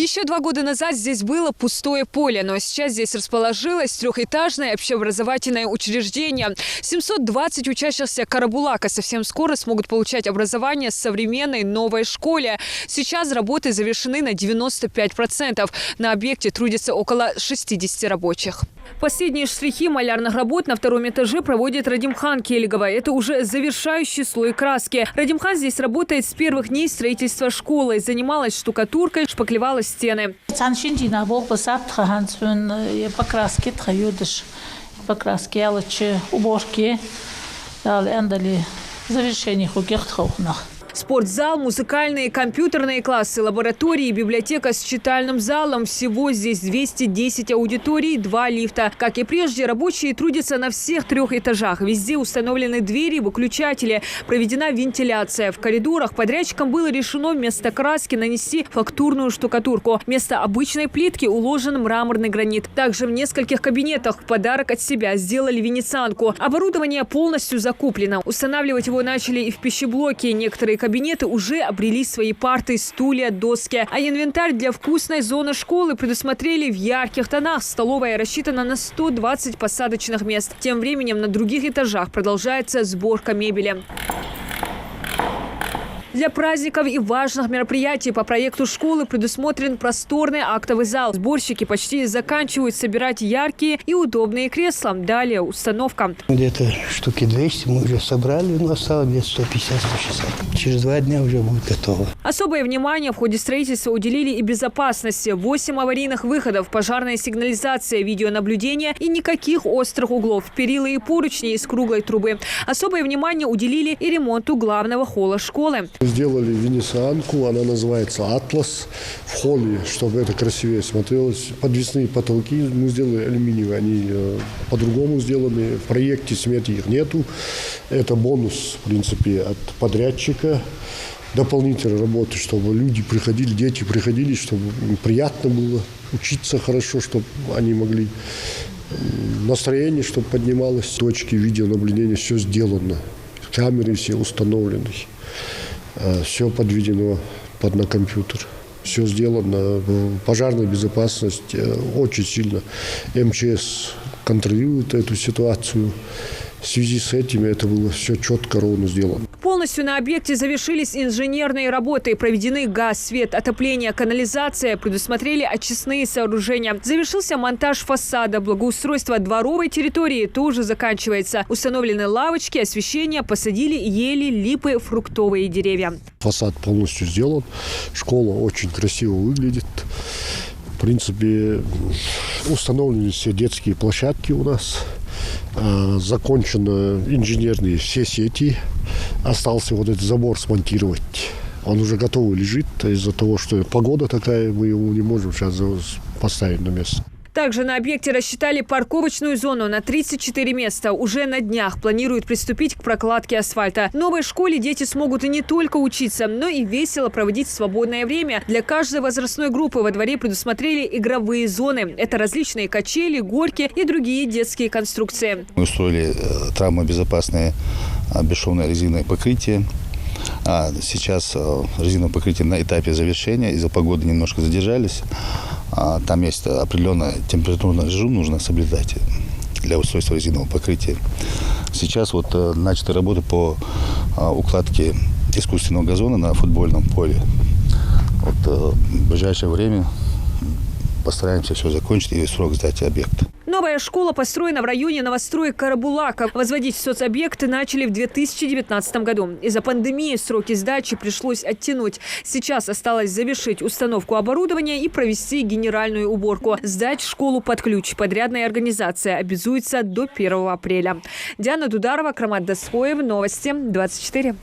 Еще 2 года назад здесь было пустое поле, но сейчас здесь расположилось трехэтажное общеобразовательное учреждение. 720 учащихся Карабулака совсем скоро смогут получать образование в современной новой школе. Сейчас работы завершены на 95%. На объекте трудится около 60 рабочих. Последние штрихи малярных работ на 2-м этаже проводит Радимхан Келигова. Это уже завершающий слой краски. Радимхан здесь работает с первых дней строительства школы. Занималась штукатуркой, шпаклевала стены. Покраски, уборки, завершение Спортзал, музыкальные, компьютерные классы, лаборатории, библиотека с читальным залом. Всего здесь 210 аудиторий, 2 лифта. Как и прежде, рабочие трудятся на всех 3 этажах. Везде установлены двери, выключатели, проведена вентиляция. В коридорах подрядчикам было решено вместо краски нанести фактурную штукатурку. Вместо обычной плитки уложен мраморный гранит. Также в нескольких кабинетах в подарок от себя сделали венецианку. Оборудование полностью закуплено. Устанавливать его начали и в пищеблоке. Некоторые кабинеты уже обрели свои парты, стулья, доски. А инвентарь для вкусной зоны школы предусмотрели в ярких тонах. Столовая рассчитана на 120 посадочных мест. Тем временем на других этажах продолжается сборка мебели. Для праздников и важных мероприятий по проекту школы предусмотрен просторный актовый зал. Сборщики почти заканчивают собирать яркие и удобные кресла. Далее установка. Где-то штуки 200 мы уже собрали, но осталось где-то 150-160. Через 2 дня уже будет готово. Особое внимание в ходе строительства уделили и безопасности. 8 аварийных выходов, пожарная сигнализация, видеонаблюдение и никаких острых углов. Перила и поручни из круглой трубы. Особое внимание уделили и ремонту главного холла школы. Сделали венецианку, она называется «Атлас» в холле, чтобы это красивее смотрелось. Подвесные потолки мы сделали алюминиевые, они по-другому сделаны. В проекте сметы их нету. Это бонус, в принципе, от подрядчика. Дополнительной работы, чтобы люди приходили, дети приходили, чтобы им приятно было учиться хорошо, чтобы они могли настроение, чтобы поднималось. Точки видеонаблюдения, все сделано. Камеры все установлены. Все подведено на компьютер. Все сделано. Пожарная безопасность очень сильно. МЧС контролирует эту ситуацию. В связи с этим это было все четко, ровно сделано. Полностью на объекте завершились инженерные работы. Проведены газ, свет, отопление, канализация. Предусмотрели очистные сооружения. Завершился монтаж фасада. Благоустройство дворовой территории тоже заканчивается. Установлены лавочки, освещение, посадили ели, липы, фруктовые деревья. Фасад полностью сделан. Школа очень красиво выглядит. В принципе, установлены все детские площадки у нас. Закончены инженерные все сети. Остался вот этот забор смонтировать. Он уже готовый лежит. Из-за того, что погода такая, мы его не можем сейчас поставить на место. Также на объекте рассчитали парковочную зону на 34 места. Уже на днях планируют приступить к прокладке асфальта. В новой школе дети смогут и не только учиться, но и весело проводить свободное время. Для каждой возрастной группы во дворе предусмотрели игровые зоны. Это различные качели, горки и другие детские конструкции. Мы устроили травмобезопасное бесшовное резиновое покрытие. Сейчас резиновое покрытие на этапе завершения. Из-за погоды немножко задержались. Там есть определенный температурный режим, нужно соблюдать для устройства резинового покрытия. Сейчас вот начаты работы по укладке искусственного газона на футбольном поле. Вот в ближайшее время постараемся все закончить и срок сдать объект. Новая школа построена в районе новостроек Карабулака. Возводить соцобъекты начали в 2019 году. Из-за пандемии сроки сдачи пришлось оттянуть. Сейчас осталось завершить установку оборудования и провести генеральную уборку. Сдать школу под ключ. Подрядная организация обязуется до 1 апреля. Диана Дударова, Крамат Дасхоев. Новости 24.